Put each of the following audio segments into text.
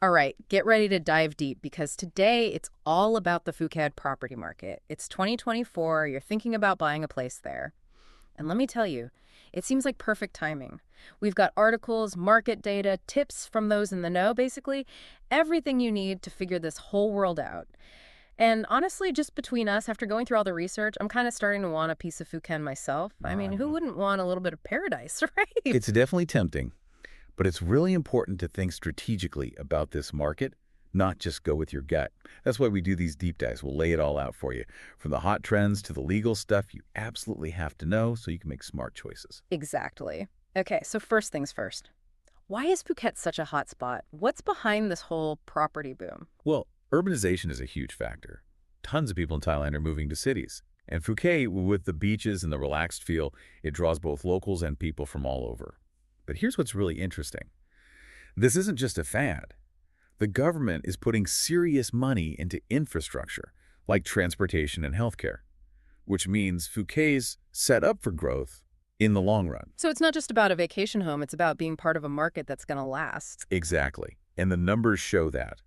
All right, get ready to dive deep because today it's all about the Phuket property market. It's 2024, you're thinking about buying a place there. And let me tell you, it seems like perfect timing. We've got articles, market data, tips from those in the know, basically everything you need to figure this whole world out. And honestly, just between us, after going through all the research, I'm kind of starting to want a piece of Phuket myself. I mean, who wouldn't want a little bit of paradise, right? It's definitely tempting, but it's really important to think strategically about this market, not just go with your gut. That's why we do these deep dives. We'll lay it all out for you. From the hot trends to the legal stuff you absolutely have to know so you can make smart choices. Exactly. Okay, so first things first. Why is Phuket such a hot spot? What's behind this whole property boom? Well, urbanization is a huge factor. Tons of people in Thailand are moving to cities. And Phuket, with the beaches and the relaxed feel, it draws both locals and people from all over. But here's what's really interesting. This isn't just a fad. The government is putting serious money into infrastructure, like transportation and healthcare, which means Phuket's set up for growth in the long run. So it's not just about a vacation home, it's about being part of a market that's going to last. Exactly. And the numbers show that.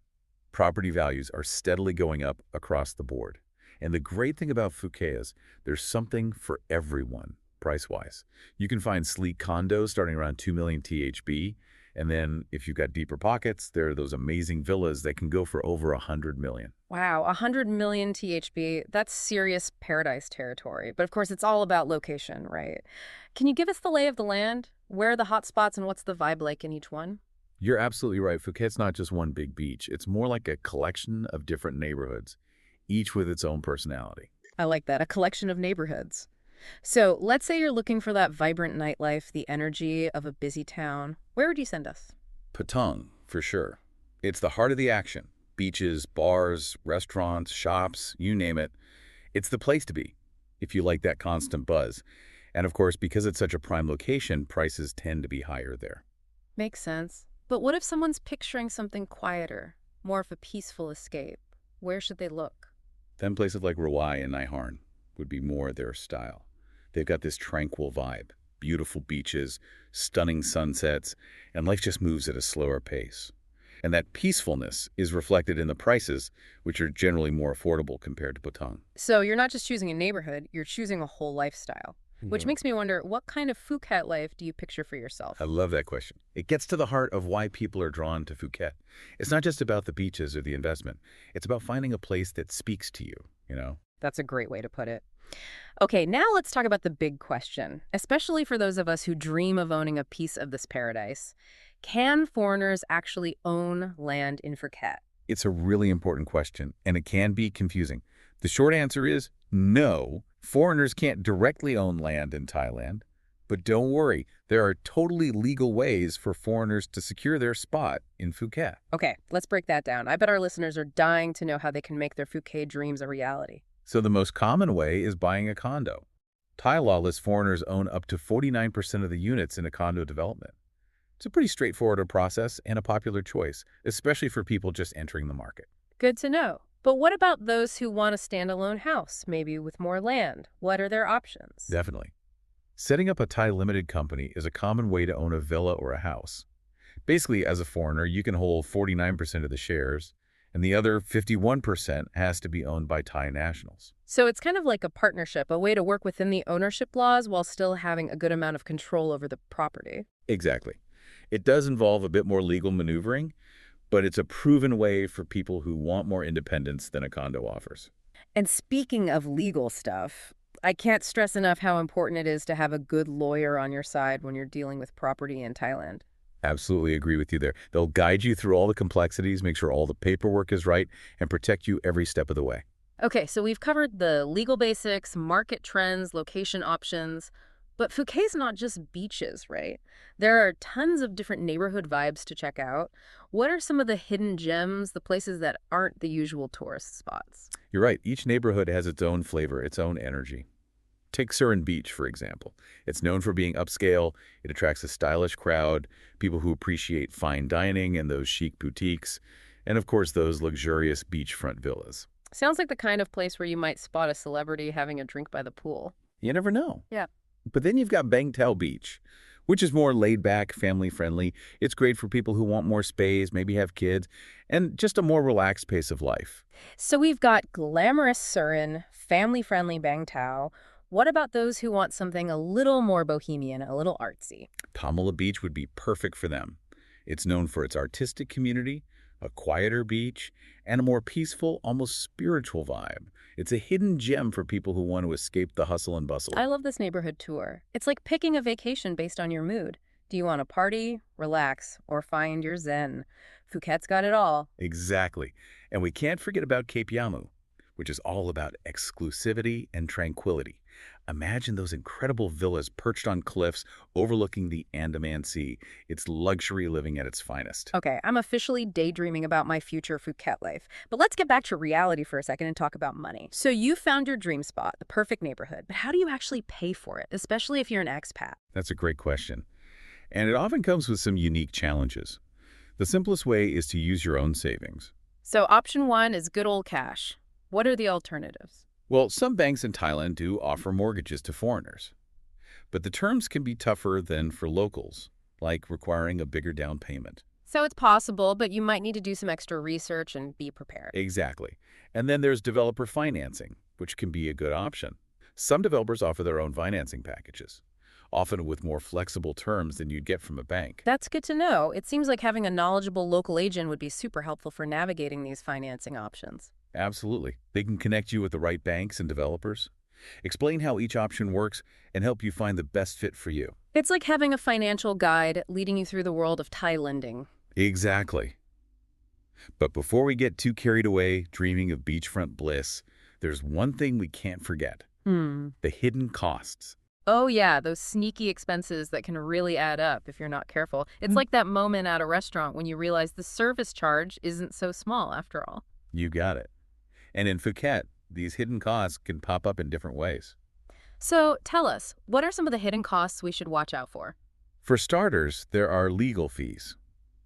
Property values are steadily going up across the board. And the great thing about Phuket is there's something for everyone, price-wise. You can find sleek condos starting around 2 million THB. And then if you've got deeper pockets, there are those amazing villas that can go for over 100 million. Wow, 100 million THB, that's serious paradise territory. But of course, it's all about location, right? Can you give us the lay of the land? Where are the hot spots and what's the vibe like in each one? You're absolutely right. Phuket's not just one big beach. It's more like a collection of different neighborhoods, each with its own personality. I like that, a collection of neighborhoods. So let's say you're looking for that vibrant nightlife, the energy of a busy town. Where would you send us? Patong, for sure. It's the heart of the action. Beaches, bars, restaurants, shops, you name it. It's the place to be, if you like that constant buzz. And of course, because it's such a prime location, prices tend to be higher there. Makes sense. But what if someone's picturing something quieter, more of a peaceful escape? Where should they look? Then places like Rawai and Naiharn would be more their style. They've got this tranquil vibe, beautiful beaches, stunning sunsets, and life just moves at a slower pace. And that peacefulness is reflected in the prices, which are generally more affordable compared to Patong. So you're not just choosing a neighborhood, you're choosing a whole lifestyle. Which makes me wonder, what kind of Phuket life do you picture for yourself? I love that question. It gets to the heart of why people are drawn to Phuket. It's not just about the beaches or the investment. It's about finding a place that speaks to you. That's a great way to put it. Okay, now let's talk about the big question, especially for those of us who dream of owning a piece of this paradise. Can foreigners actually own land in Phuket? It's a really important question, and it can be confusing. The short answer is no. Foreigners can't directly own land in Thailand. But don't worry, there are totally legal ways for foreigners to secure their spot in Phuket. Okay, let's break that down. I bet our listeners are dying to know how they can make their Phuket dreams a reality. So the most common way is buying a condo. Thai law lists foreigners own up to 49% of the units in a condo development. It's a pretty straightforward process and a popular choice, especially for people just entering the market. Good to know. But what about those who want a standalone house, maybe with more land? What are their options? Definitely. Setting up a Thai limited company is a common way to own a villa or a house. Basically, as a foreigner, you can hold 49% of the shares, and the other 51% has to be owned by Thai nationals. So it's kind of like a partnership, a way to work within the ownership laws while still having a good amount of control over the property. Exactly. It does involve a bit more legal maneuvering, but it's a proven way for people who want more independence than a condo offers. And speaking of legal stuff, I can't stress enough how important it is to have a good lawyer on your side when you're dealing with property in Thailand. Absolutely agree with you there. They'll guide you through all the complexities, make sure all the paperwork is right, and protect you every step of the way. Okay, so we've covered the legal basics, market trends, location options, but Phuket's not just beaches, right? There are tons of different neighborhood vibes to check out. What are some of the hidden gems, the places that aren't the usual tourist spots? You're right. Each neighborhood has its own flavor, its own energy. Take Surin Beach, for example. It's known for being upscale. It attracts a stylish crowd, people who appreciate fine dining and those chic boutiques, and of course those luxurious beachfront villas. Sounds like the kind of place where you might spot a celebrity having a drink by the pool. You never know. Yeah. But then you've got Bang Tao Beach, which is more laid-back, family-friendly. It's great for people who want more space, maybe have kids, and just a more relaxed pace of life. So we've got glamorous Surin, family-friendly Bangtao. What about those who want something a little more bohemian, a little artsy? Tamala Beach would be perfect for them. It's known for its artistic community, a quieter beach, and a more peaceful, almost spiritual vibe. It's a hidden gem for people who want to escape the hustle and bustle. I love this neighborhood tour. It's like picking a vacation based on your mood. Do you want to party, relax, or find your zen? Phuket's got it all. Exactly. And we can't forget about Cape Yamu, which is all about exclusivity and tranquility. Imagine those incredible villas perched on cliffs overlooking the Andaman Sea. It's luxury living at its finest. Okay, I'm officially daydreaming about my future Phuket life. But let's get back to reality for a second and talk about money. So you found your dream spot, the perfect neighborhood. But how do you actually pay for it, especially if you're an expat? That's a great question. And it often comes with some unique challenges. The simplest way is to use your own savings. So option one is good old cash. What are the alternatives? Well, some banks in Thailand do offer mortgages to foreigners, but the terms can be tougher than for locals, like requiring a bigger down payment. So it's possible, but you might need to do some extra research and be prepared. Exactly. And then there's developer financing, which can be a good option. Some developers offer their own financing packages, often with more flexible terms than you'd get from a bank. That's good to know. It seems like having a knowledgeable local agent would be super helpful for navigating these financing options. Absolutely. They can connect you with the right banks and developers, explain how each option works, and help you find the best fit for you. It's like having a financial guide leading you through the world of Thai lending. Exactly. But before we get too carried away dreaming of beachfront bliss, there's one thing we can't forget. The hidden costs. Oh yeah, those sneaky expenses that can really add up if you're not careful. It's like that moment at a restaurant when you realize the service charge isn't so small after all. You got it. And in Phuket, these hidden costs can pop up in different ways. So tell us, what are some of the hidden costs we should watch out for? For starters, there are legal fees,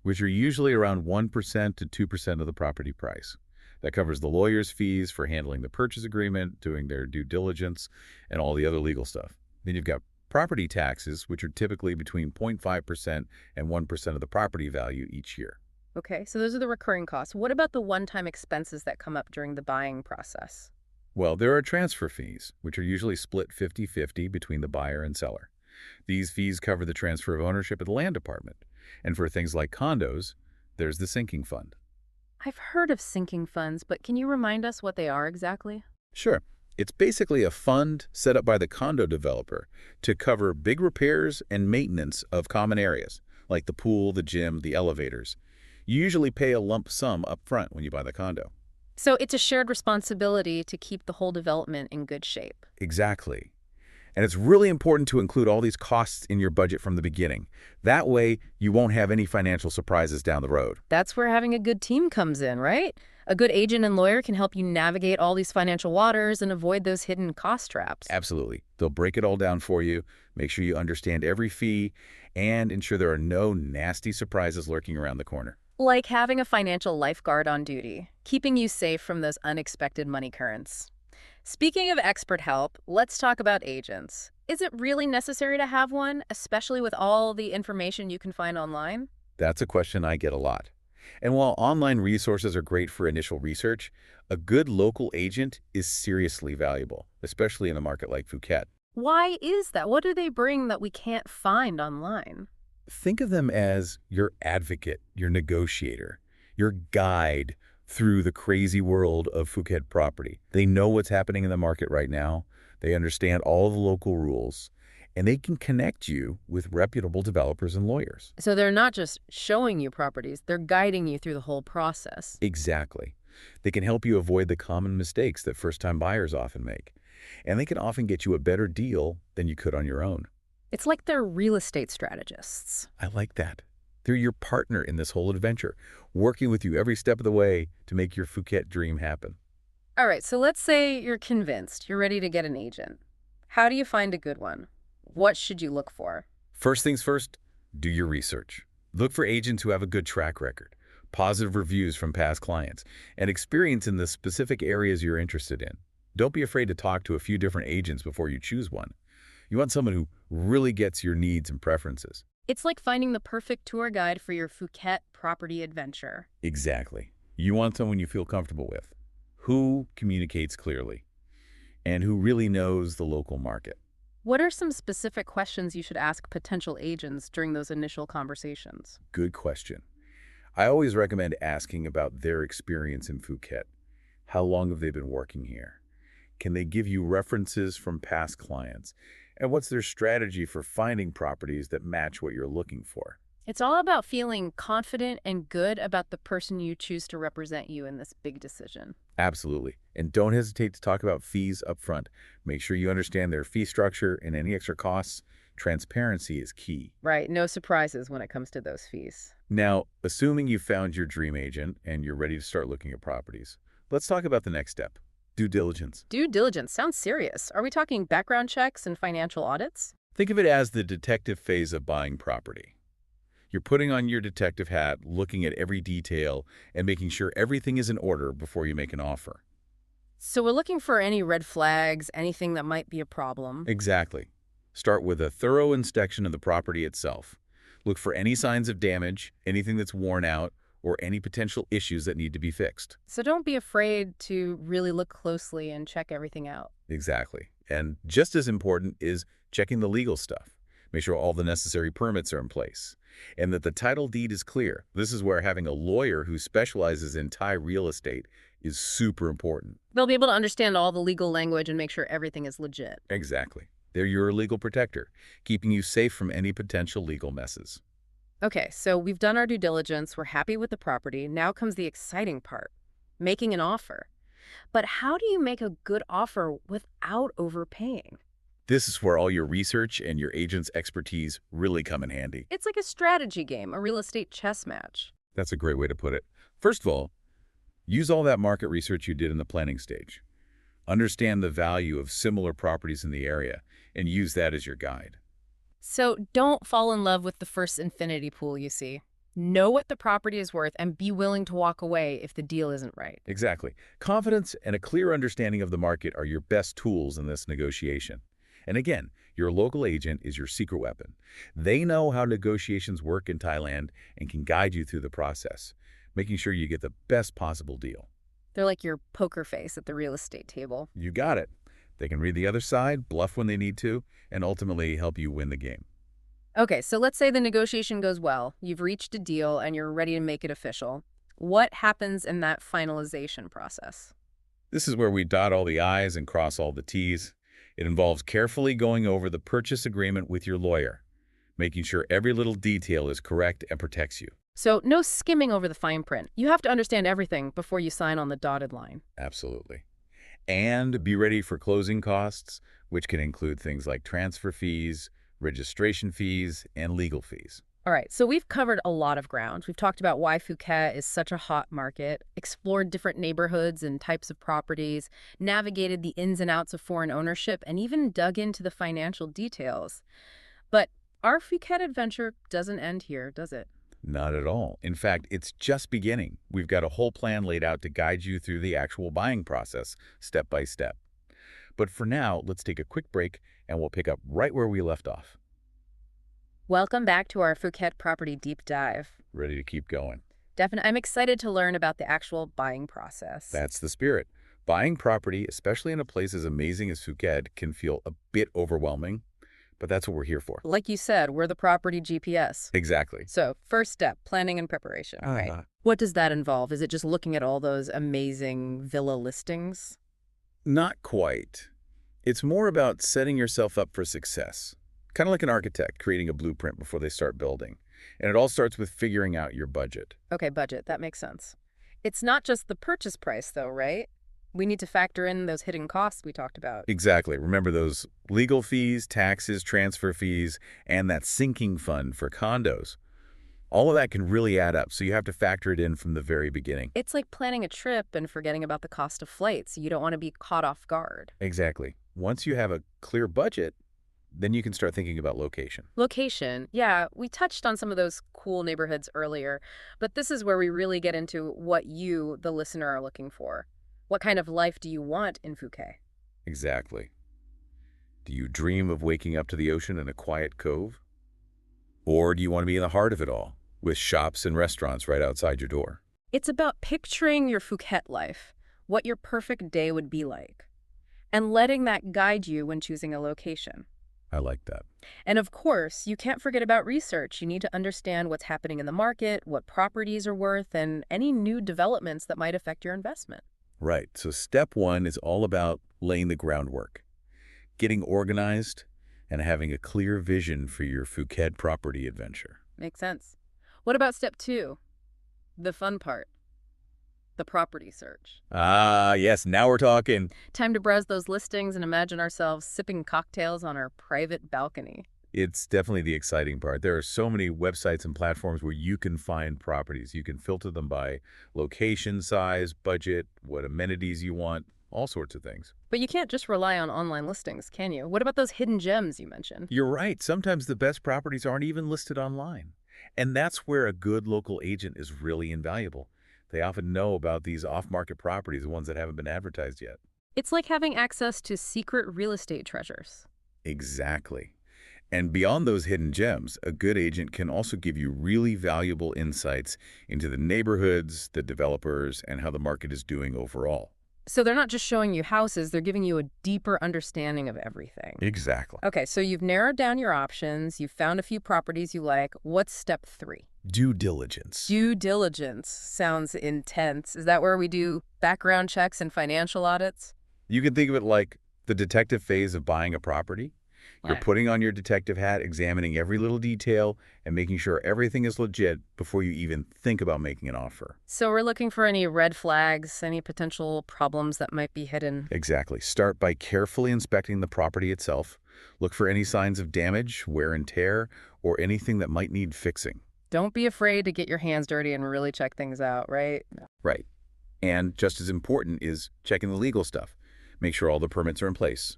which are usually around 1% to 2% of the property price. That covers the lawyer's fees for handling the purchase agreement, doing their due diligence, and all the other legal stuff. Then you've got property taxes, which are typically between 0.5% and 1% of the property value each year. Okay, so those are the recurring costs. What about the one-time expenses that come up during the buying process? Well, there are transfer fees, which are usually split 50-50 between the buyer and seller. These fees cover the transfer of ownership at the land department. And for things like condos, there's the sinking fund. I've heard of sinking funds, but can you remind us what they are exactly? Sure. It's basically a fund set up by the condo developer to cover big repairs and maintenance of common areas, like the pool, the gym, the elevators. You usually pay a lump sum up front when you buy the condo. So it's a shared responsibility to keep the whole development in good shape. Exactly. And it's really important to include all these costs in your budget from the beginning. That way, you won't have any financial surprises down the road. That's where having a good team comes in, right? A good agent and lawyer can help you navigate all these financial waters and avoid those hidden cost traps. Absolutely. They'll break it all down for you, make sure you understand every fee, and ensure there are no nasty surprises lurking around the corner. Like having a financial lifeguard on duty, keeping you safe from those unexpected money currents. Speaking of expert help, let's talk about agents. Is it really necessary to have one, especially with all the information you can find online? That's a question I get a lot. And while online resources are great for initial research, a good local agent is seriously valuable, especially in a market like Phuket. Why is that? What do they bring that we can't find online? Think of them as your advocate, your negotiator, your guide through the crazy world of Phuket property. They know what's happening in the market right now. They understand all the local rules, and they can connect you with reputable developers and lawyers. So they're not just showing you properties, they're guiding you through the whole process. Exactly. They can help you avoid the common mistakes that first-time buyers often make, and they can often get you a better deal than you could on your own. It's like they're real estate strategists. I like that. They're your partner in this whole adventure, working with you every step of the way to make your Phuket dream happen. All right, so let's say you're convinced, you're ready to get an agent. How do you find a good one? What should you look for? First things first, do your research. Look for agents who have a good track record, positive reviews from past clients, and experience in the specific areas you're interested in. Don't be afraid to talk to a few different agents before you choose one. You want someone who really gets your needs and preferences. It's like finding the perfect tour guide for your Phuket property adventure. Exactly. You want someone you feel comfortable with, who communicates clearly, and who really knows the local market. What are some specific questions you should ask potential agents during those initial conversations? Good question. I always recommend asking about their experience in Phuket. How long have they been working here? Can they give you references from past clients? And what's their strategy for finding properties that match what you're looking for? It's all about feeling confident and good about the person you choose to represent you in this big decision. Absolutely. And don't hesitate to talk about fees up front. Make sure you understand their fee structure and any extra costs. Transparency is key. Right, no surprises when it comes to those fees. Now, assuming you found your dream agent and you're ready to start looking at properties, let's talk about the next step, due diligence. Due diligence sounds serious. Are we talking background checks and financial audits? Think of it as the detective phase of buying property. You're putting on your detective hat, looking at every detail, and making sure everything is in order before you make an offer. So we're looking for any red flags, anything that might be a problem. Exactly. Start with a thorough inspection of the property itself. Look for any signs of damage, anything that's worn out, or any potential issues that need to be fixed. So don't be afraid to really look closely and check everything out. Exactly. And just as important is checking the legal stuff. Make sure all the necessary permits are in place and that the title deed is clear. This is where having a lawyer who specializes in Thai real estate is super important. They'll be able to understand all the legal language and make sure everything is legit. Exactly. They're your legal protector, keeping you safe from any potential legal messes. Okay, so we've done our due diligence, we're happy with the property. Now comes the exciting part, making an offer. But how do you make a good offer without overpaying? This is where all your research and your agent's expertise really come in handy. It's like a strategy game, a real estate chess match. That's a great way to put it. First of all, use all that market research you did in the planning stage. Understand the value of similar properties in the area and use that as your guide. So don't fall in love with the first infinity pool you see. Know what the property is worth and be willing to walk away if the deal isn't right. Exactly. Confidence and a clear understanding of the market are your best tools in this negotiation. And again, your local agent is your secret weapon. They know how negotiations work in Thailand and can guide you through the process, making sure you get the best possible deal. They're like your poker face at the real estate table. You got it. They can read the other side, bluff when they need to, and ultimately help you win the game. Okay, so let's say the negotiation goes well. You've reached a deal and you're ready to make it official. What happens in that finalization process? This is where we dot all the I's and cross all the T's. It involves carefully going over the purchase agreement with your lawyer, making sure every little detail is correct and protects you. So no skimming over the fine print. You have to understand everything before you sign on the dotted line. Absolutely. And be ready for closing costs, which can include things like transfer fees, registration fees, and legal fees. All right, so we've covered a lot of ground. We've talked about why Phuket is such a hot market, explored different neighborhoods and types of properties, navigated the ins and outs of foreign ownership, and even dug into the financial details. But our Phuket adventure doesn't end here, does it? Not at all. In fact, it's just beginning. We've got a whole plan laid out to guide you through the actual buying process, step by step. But for now, let's take a quick break and we'll pick up right where we left off. Welcome back to our Phuket property deep dive. Ready to keep going? Definitely, I'm excited to learn about the actual buying process. That's the spirit. Buying property, especially in a place as amazing as Phuket, can feel a bit overwhelming, but that's what we're here for. Like you said, we're the property GPS. Exactly. So, first step, planning and preparation, right? What does that involve? Is it just looking at all those amazing villa listings? Not quite. It's more about setting yourself up for success. Kind of like an architect creating a blueprint before they start building. And it all starts with figuring out your budget. Okay, budget, that makes sense. It's not just the purchase price, though, right? We need to factor in those hidden costs we talked about. Exactly. Remember those legal fees, taxes, transfer fees, and that sinking fund for condos. All of that can really add up, so you have to factor it in from the very beginning. It's like planning a trip and forgetting about the cost of flights. You don't want to be caught off guard. Exactly. Once you have a clear budget, then you can start thinking about location. Location. Yeah, we touched on some of those cool neighborhoods earlier, but this is where we really get into what you, the listener, are looking for. What kind of life do you want in Phuket? Exactly. Do you dream of waking up to the ocean in a quiet cove? Or do you want to be in the heart of it all, with shops and restaurants right outside your door? It's about picturing your Phuket life, what your perfect day would be like, and letting that guide you when choosing a location. I like that. And of course, you can't forget about research. You need to understand what's happening in the market, what properties are worth, and any new developments that might affect your investment. Right, so step one is all about laying the groundwork, getting organized, and having a clear vision for your Phuket property adventure. Makes sense. What about step two? The fun part, the property search. Ah, yes, now we're talking. Time to browse those listings and imagine ourselves sipping cocktails on our private balcony. It's definitely the exciting part. There are so many websites and platforms where you can find properties. You can filter them by location, size, budget, what amenities you want, all sorts of things. But you can't just rely on online listings, can you? What about those hidden gems you mentioned? You're right. Sometimes the best properties aren't even listed online. And that's where a good local agent is really invaluable. They often know about these off-market properties, the ones that haven't been advertised yet. It's like having access to secret real estate treasures. Exactly. And beyond those hidden gems, a good agent can also give you really valuable insights into the neighborhoods, the developers, and how the market is doing overall. So they're not just showing you houses, they're giving you a deeper understanding of everything. Exactly. Okay, so you've narrowed down your options, you've found a few properties you like. What's step three? Due diligence. Due diligence. Sounds intense. Is that where we do background checks and financial audits? You can think of it like the detective phase of buying a property. You're Right. putting on your detective hat, examining every little detail, and making sure everything is legit before you even think about making an offer. So we're looking for any red flags, any potential problems that might be hidden. Exactly. Start by carefully inspecting the property itself. Look for any signs of damage, wear and tear, or anything that might need fixing. Don't be afraid to get your hands dirty and really check things out, right? Right. And just as important is checking the legal stuff. Make sure all the permits are in place,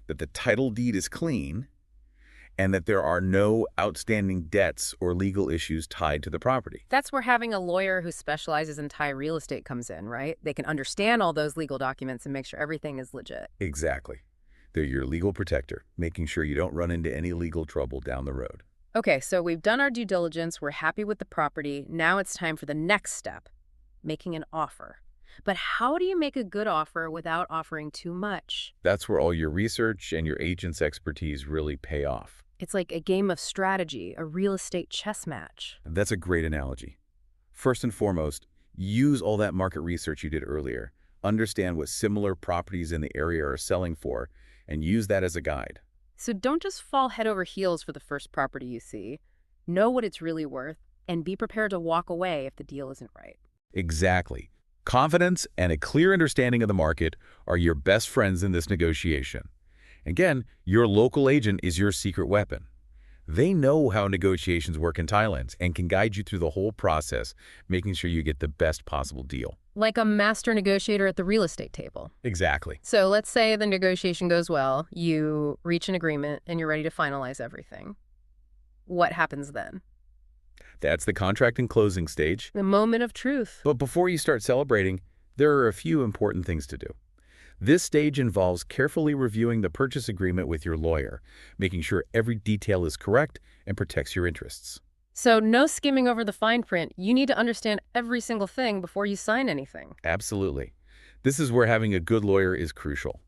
that the title deed is clean, and that there are no outstanding debts or legal issues tied to the property. That's where having a lawyer who specializes in Thai real estate comes in, right? They can understand all those legal documents and make sure everything is legit. Exactly. They're your legal protector, making sure you don't run into any legal trouble down the road. Okay, so we've done our due diligence, we're happy with the property. Now it's time for the next step, making an offer. But how do you make a good offer without offering too much? That's where all your research and your agent's expertise really pay off. It's like a game of strategy, a real estate chess match. That's a great analogy. First and foremost, use all that market research you did earlier. Understand what similar properties in the area are selling for, and use that as a guide. So don't just fall head over heels for the first property you see. Know what it's really worth, and be prepared to walk away if the deal isn't right. Exactly. Confidence and a clear understanding of the market are your best friends in this negotiation. Again, your local agent is your secret weapon. They know how negotiations work in Thailand and can guide you through the whole process, making sure you get the best possible deal. Like a master negotiator at the real estate table. Exactly. So let's say the negotiation goes well, you reach an agreement, and you're ready to finalize everything. What happens then? That's the contract and closing stage. The moment of truth. But before you start celebrating, there are a few important things to do. This stage involves carefully reviewing the purchase agreement with your lawyer, making sure every detail is correct and protects your interests. So no skimming over the fine print. You need to understand every single thing before you sign anything. Absolutely. This is where having a good lawyer is crucial.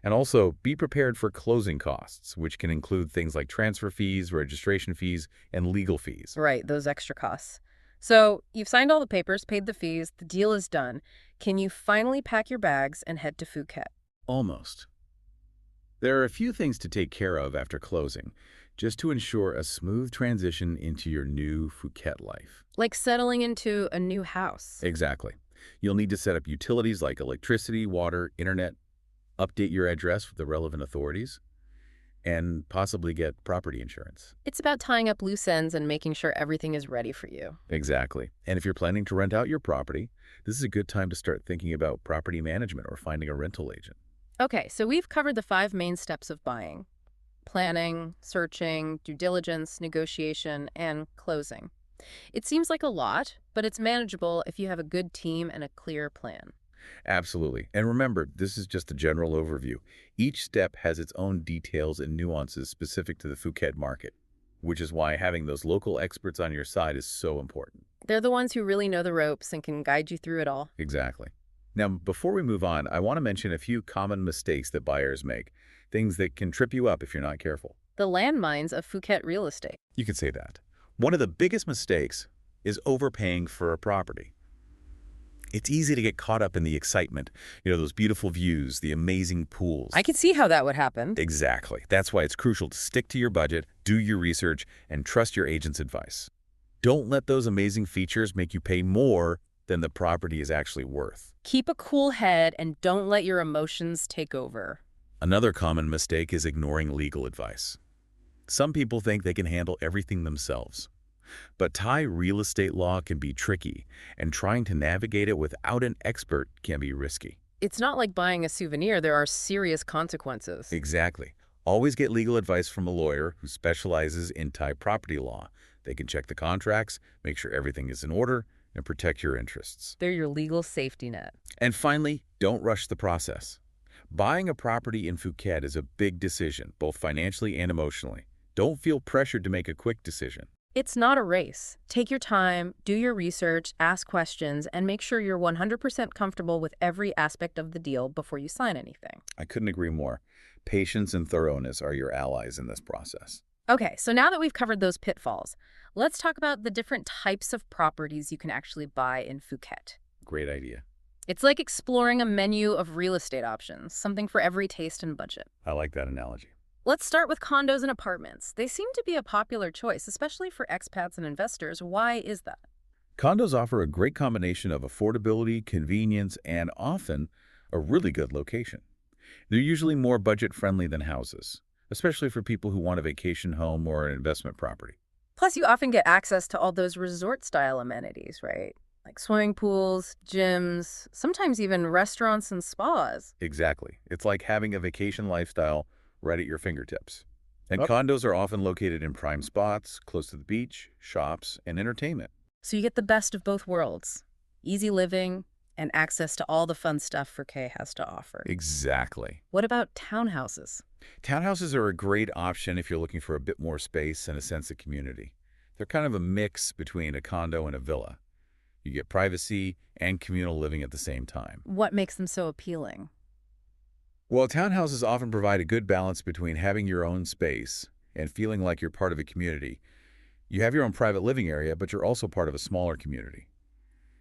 And also, be prepared for closing costs, which can include things like transfer fees, registration fees, and legal fees. Right, those extra costs. So you've signed all the papers, paid the fees, the deal is done. Can you finally pack your bags and head to Phuket? Almost. There are a few things to take care of after closing, just to ensure a smooth transition into your new Phuket life. Like settling into a new house. Exactly. You'll need to set up utilities like electricity, water, internet, update your address with the relevant authorities, and possibly get property insurance. It's about tying up loose ends and making sure everything is ready for you. Exactly. And if you're planning to rent out your property, this is a good time to start thinking about property management or finding a rental agent. Okay, so we've covered the 5 main steps of buying: planning, searching, due diligence, negotiation, and closing. It seems like a lot, but it's manageable if you have a good team and a clear plan. Absolutely. And remember, this is just a general overview. Each step has its own details and nuances specific to the Phuket market, which is why having those local experts on your side is so important. They're the ones who really know the ropes and can guide you through it all. Exactly. Now, before we move on, I want to mention a few common mistakes that buyers make, things that can trip you up if you're not careful. The landmines of Phuket real estate. You could say that. One of the biggest mistakes is overpaying for a property. It's easy to get caught up in the excitement, those beautiful views, the amazing pools. I could see how that would happen. Exactly. That's why it's crucial to stick to your budget, do your research, and trust your agent's advice. Don't let those amazing features make you pay more than the property is actually worth. Keep a cool head and don't let your emotions take over. Another common mistake is ignoring legal advice. Some people think they can handle everything themselves. But Thai real estate law can be tricky, and trying to navigate it without an expert can be risky. It's not like buying a souvenir. There are serious consequences. Exactly. Always get legal advice from a lawyer who specializes in Thai property law. They can check the contracts, make sure everything is in order, and protect your interests. They're your legal safety net. And finally, don't rush the process. Buying a property in Phuket is a big decision, both financially and emotionally. Don't feel pressured to make a quick decision. It's not a race. Take your time, do your research, ask questions, and make sure you're 100% comfortable with every aspect of the deal before you sign anything. I couldn't agree more. Patience and thoroughness are your allies in this process. Okay, so now that we've covered those pitfalls, let's talk about the different types of properties you can actually buy in Phuket. Great idea. It's like exploring a menu of real estate options, something for every taste and budget. I like that analogy. Let's start with condos and apartments. They seem to be a popular choice, especially for expats and investors. Why is that? Condos offer a great combination of affordability, convenience, and often a really good location. They're usually more budget-friendly than houses, especially for people who want a vacation home or an investment property. Plus, you often get access to all those resort-style amenities, right? Like swimming pools, gyms, sometimes even restaurants and spas. Exactly. It's like having a vacation lifestyle right at your fingertips. And Oh. condos are often located in prime spots, close to the beach, shops, and entertainment. So you get the best of both worlds. Easy living and access to all the fun stuff Phuket has to offer. Exactly. What about townhouses? Townhouses are a great option if you're looking for a bit more space and a sense of community. They're kind of a mix between a condo and a villa. You get privacy and communal living at the same time. What makes them so appealing? Well, townhouses often provide a good balance between having your own space and feeling like you're part of a community. You have your own private living area, but you're also part of a smaller community.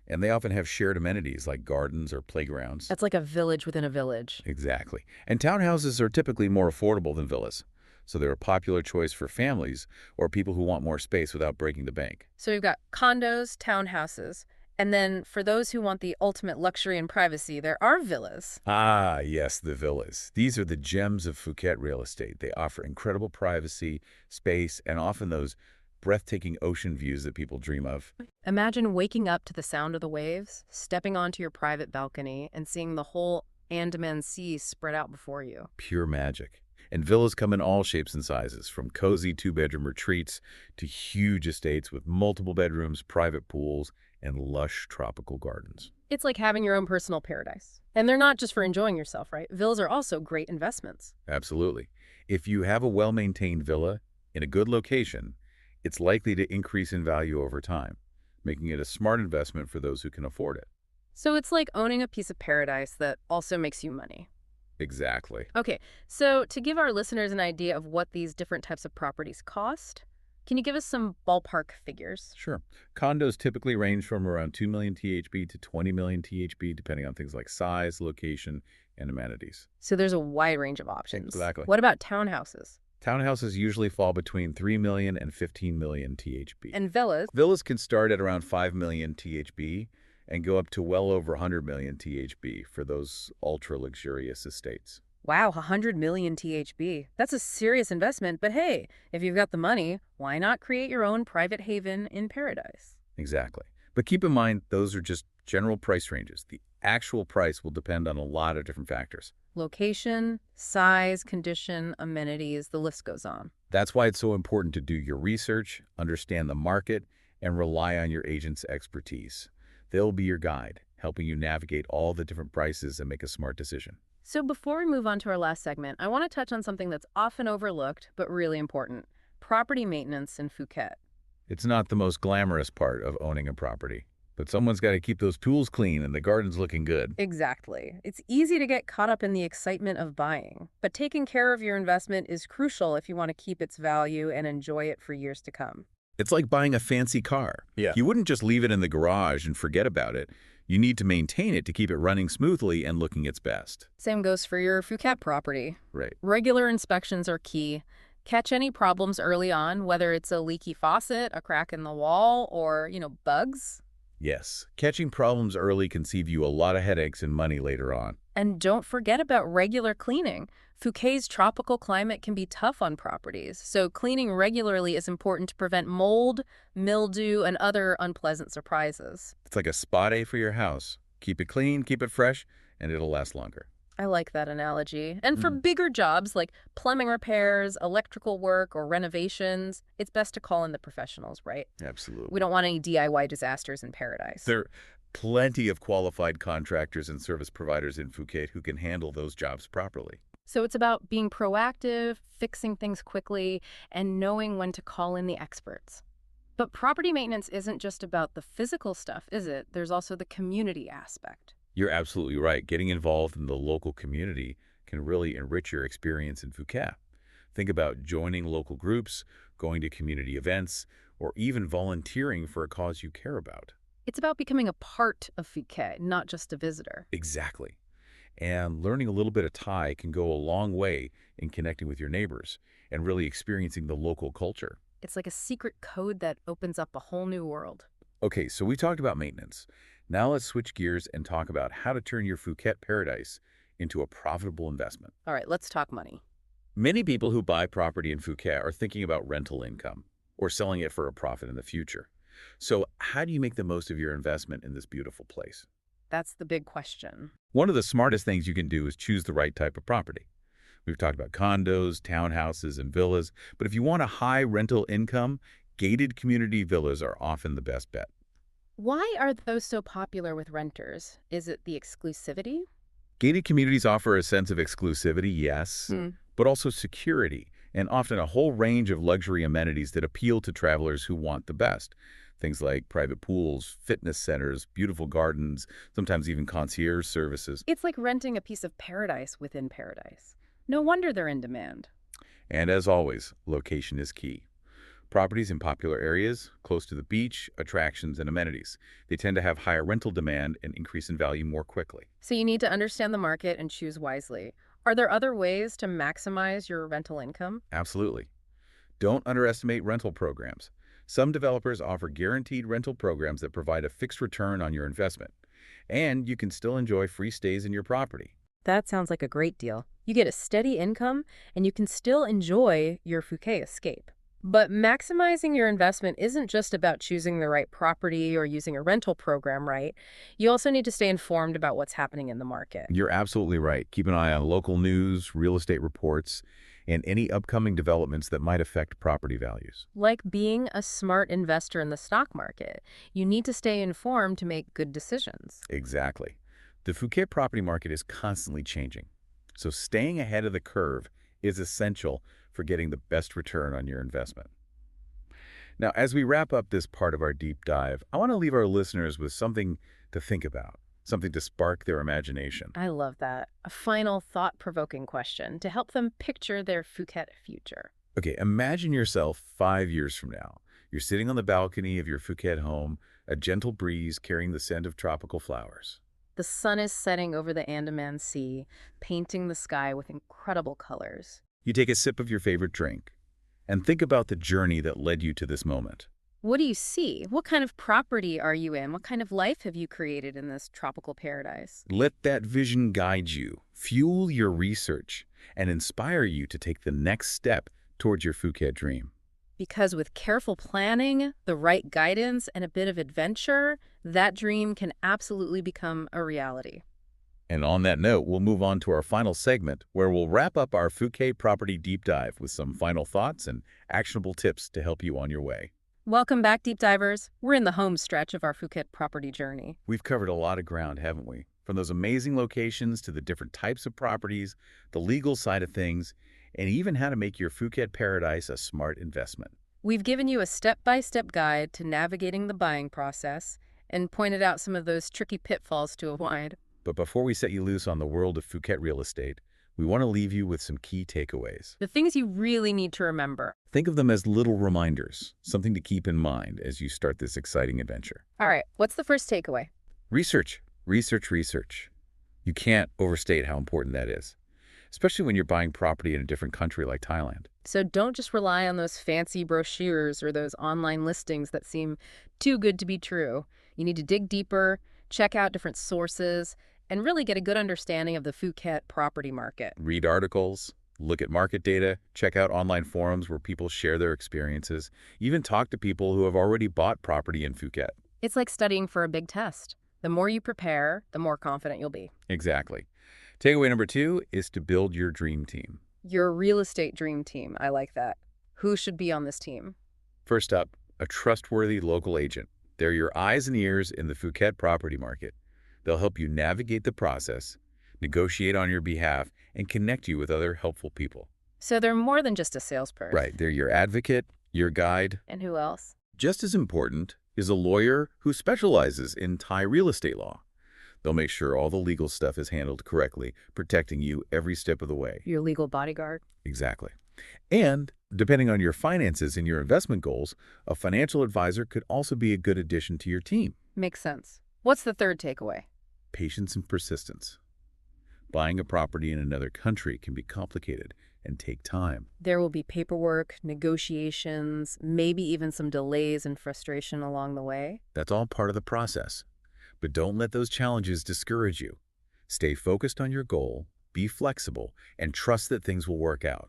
And they often have shared amenities like gardens or playgrounds. That's like a village within a village. Exactly. And townhouses are typically more affordable than villas, so they're a popular choice for families or people who want more space without breaking the bank. So you've got condos, townhouses, and then for those who want the ultimate luxury and privacy, there are villas. Ah, yes, the villas. These are the gems of Phuket real estate. They offer incredible privacy, space, and often those breathtaking ocean views that people dream of. Imagine waking up to the sound of the waves, stepping onto your private balcony, and seeing the whole Andaman Sea spread out before you. Pure magic. And villas come in all shapes and sizes, from cozy two-bedroom retreats to huge estates with multiple bedrooms, private pools, and lush tropical gardens. It's like having your own personal paradise. And they're not just for enjoying yourself, right? Villas are also great investments. Absolutely. If you have a well-maintained villa in a good location, it's likely to increase in value over time, making it a smart investment for those who can afford it. So it's like owning a piece of paradise that also makes you money. Exactly. Okay, so to give our listeners an idea of what these different types of properties cost, can you give us some ballpark figures? Sure. Condos typically range from around 2 million THB to 20 million THB, depending on things like size, location, and amenities. So there's a wide range of options. Exactly. What about townhouses? Townhouses usually fall between 3 million and 15 million THB. And villas? Villas can start at around 5 million THB and go up to well over 100 million THB for those ultra-luxurious estates. Wow, 100 million THB. That's a serious investment, but hey, if you've got the money, why not create your own private haven in paradise? Exactly. But keep in mind, those are just general price ranges. The actual price will depend on a lot of different factors. Location, size, condition, amenities, the list goes on. That's why it's so important to do your research, understand the market, and rely on your agent's expertise. They'll be your guide, helping you navigate all the different prices and make a smart decision. So before we move on to our last segment, I want to touch on something that's often overlooked, but really important: property maintenance in Phuket. It's not the most glamorous part of owning a property, but someone's got to keep those tools clean and the garden's looking good. Exactly. It's easy to get caught up in the excitement of buying, but taking care of your investment is crucial if you want to keep its value and enjoy it for years to come. It's like buying a fancy car. Yeah. You wouldn't just leave it in the garage and forget about it. You need to maintain it to keep it running smoothly and looking its best. Same goes for your Phuket property. Right. Regular inspections are key. Catch any problems early on, whether it's a leaky faucet, a crack in the wall, or, bugs. Yes. Catching problems early can save you a lot of headaches and money later on. And don't forget about regular cleaning. Phuket's tropical climate can be tough on properties, so cleaning regularly is important to prevent mold, mildew, and other unpleasant surprises. It's like a spa day for your house. Keep it clean, keep it fresh, and it'll last longer. I like that analogy. And for bigger jobs like plumbing repairs, electrical work, or renovations, it's best to call in the professionals, right? Absolutely. We don't want any DIY disasters in paradise. There are plenty of qualified contractors and service providers in Phuket who can handle those jobs properly. So it's about being proactive, fixing things quickly, and knowing when to call in the experts. But property maintenance isn't just about the physical stuff, is it? There's also the community aspect. You're absolutely right. Getting involved in the local community can really enrich your experience in Phuket. Think about joining local groups, going to community events, or even volunteering for a cause you care about. It's about becoming a part of Phuket, not just a visitor. Exactly. And learning a little bit of Thai can go a long way in connecting with your neighbors and really experiencing the local culture. It's like a secret code that opens up a whole new world. Okay, so we talked about maintenance. Now let's switch gears and talk about how to turn your Phuket paradise into a profitable investment. All right, let's talk money. Many people who buy property in Phuket are thinking about rental income or selling it for a profit in the future. So how do you make the most of your investment in this beautiful place? That's the big question. One of the smartest things you can do is choose the right type of property. We've talked about condos, townhouses, and villas, but if you want a high rental income, gated community villas are often the best bet. Why are those so popular with renters? Is it the exclusivity? Gated communities offer a sense of exclusivity, yes, but also security, and often a whole range of luxury amenities that appeal to travelers who want the best. Things like private pools, fitness centers, beautiful gardens, sometimes even concierge services. It's like renting a piece of paradise within paradise. No wonder they're in demand. And as always, location is key. Properties in popular areas, close to the beach, attractions, and amenities. They tend to have higher rental demand and increase in value more quickly. So you need to understand the market and choose wisely. Are there other ways to maximize your rental income? Absolutely. Don't underestimate rental programs. Some developers offer guaranteed rental programs that provide a fixed return on your investment. And you can still enjoy free stays in your property. That sounds like a great deal. You get a steady income, and you can still enjoy your Phuket escape. But maximizing your investment isn't just about choosing the right property or using a rental program, right? You also need to stay informed about what's happening in the market. You're absolutely right. Keep an eye on local news, real estate reports, and any upcoming developments that might affect property values. Like being a smart investor in the stock market, you need to stay informed to make good decisions. Exactly. The Phuket property market is constantly changing, so staying ahead of the curve is essential for getting the best return on your investment. Now, as we wrap up this part of our deep dive, I want to leave our listeners with something to think about, something to spark their imagination. I love that. A final thought-provoking question to help them picture their Phuket future. Okay, imagine yourself 5 years from now. You're sitting on the balcony of your Phuket home, a gentle breeze carrying the scent of tropical flowers. The sun is setting over the Andaman Sea, painting the sky with incredible colors. You take a sip of your favorite drink and think about the journey that led you to this moment. What do you see? What kind of property are you in? What kind of life have you created in this tropical paradise? Let that vision guide you, fuel your research, and inspire you to take the next step towards your Phuket dream. Because with careful planning, the right guidance, and a bit of adventure, that dream can absolutely become a reality. And on that note, we'll move on to our final segment, where we'll wrap up our Phuket property deep dive with some final thoughts and actionable tips to help you on your way. Welcome back, deep divers. We're in the home stretch of our Phuket property journey. We've covered a lot of ground, haven't we? From those amazing locations to the different types of properties, the legal side of things, and even how to make your Phuket paradise a smart investment. We've given you a step-by-step guide to navigating the buying process and pointed out some of those tricky pitfalls to avoid. But before we set you loose on the world of Phuket real estate, we want to leave you with some key takeaways. The things you really need to remember. Think of them as little reminders, something to keep in mind as you start this exciting adventure. All right, what's the first takeaway? Research, research, research. You can't overstate how important that is, especially when you're buying property in a different country like Thailand. So don't just rely on those fancy brochures or those online listings that seem too good to be true. You need to dig deeper, check out different sources, and really get a good understanding of the Phuket property market. Read articles, look at market data, check out online forums where people share their experiences, even talk to people who have already bought property in Phuket. It's like studying for a big test. The more you prepare, the more confident you'll be. Exactly. Takeaway number 2 is to build your dream team. Your real estate dream team. I like that. Who should be on this team? First up, a trustworthy local agent. They're your eyes and ears in the Phuket property market. They'll help you navigate the process, negotiate on your behalf, and connect you with other helpful people. So they're more than just a salesperson. Right, they're your advocate, your guide. And who else? Just as important is a lawyer who specializes in Thai real estate law. They'll make sure all the legal stuff is handled correctly, protecting you every step of the way. Your legal bodyguard. Exactly. And depending on your finances and your investment goals, a financial advisor could also be a good addition to your team. Makes sense. What's the third takeaway? Patience and persistence. Buying a property in another country can be complicated and take time. There will be paperwork, negotiations, maybe even some delays and frustration along the way. That's all part of the process. But don't let those challenges discourage you. Stay focused on your goal, be flexible, and trust that things will work out.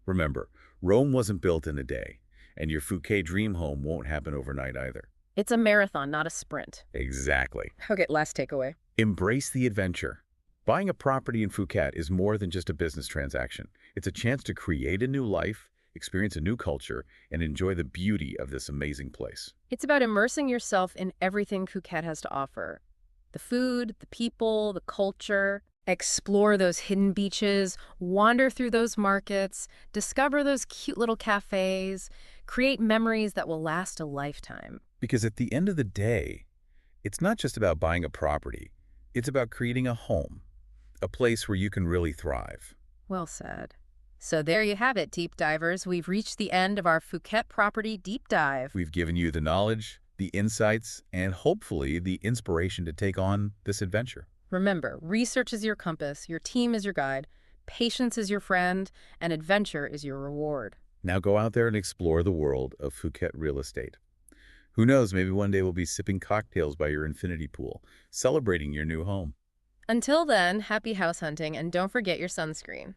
Remember, Rome wasn't built in a day, and your Phuket dream home won't happen overnight either. It's a marathon, not a sprint. Exactly. Okay, last takeaway. Embrace the adventure. Buying a property in Phuket is more than just a business transaction. It's a chance to create a new life, experience a new culture, and enjoy the beauty of this amazing place. It's about immersing yourself in everything Phuket has to offer. The food, the people, the culture. Explore those hidden beaches, wander through those markets, discover those cute little cafes, create memories that will last a lifetime. Because at the end of the day, it's not just about buying a property. It's about creating a home, a place where you can really thrive. Well said. So there you have it, deep divers. We've reached the end of our Phuket property deep dive. We've given you the knowledge, the insights, and hopefully the inspiration to take on this adventure. Remember, research is your compass, your team is your guide, patience is your friend, and adventure is your reward. Now go out there and explore the world of Phuket real estate. Who knows, maybe one day we'll be sipping cocktails by your infinity pool, celebrating your new home. Until then, happy house hunting, and don't forget your sunscreen.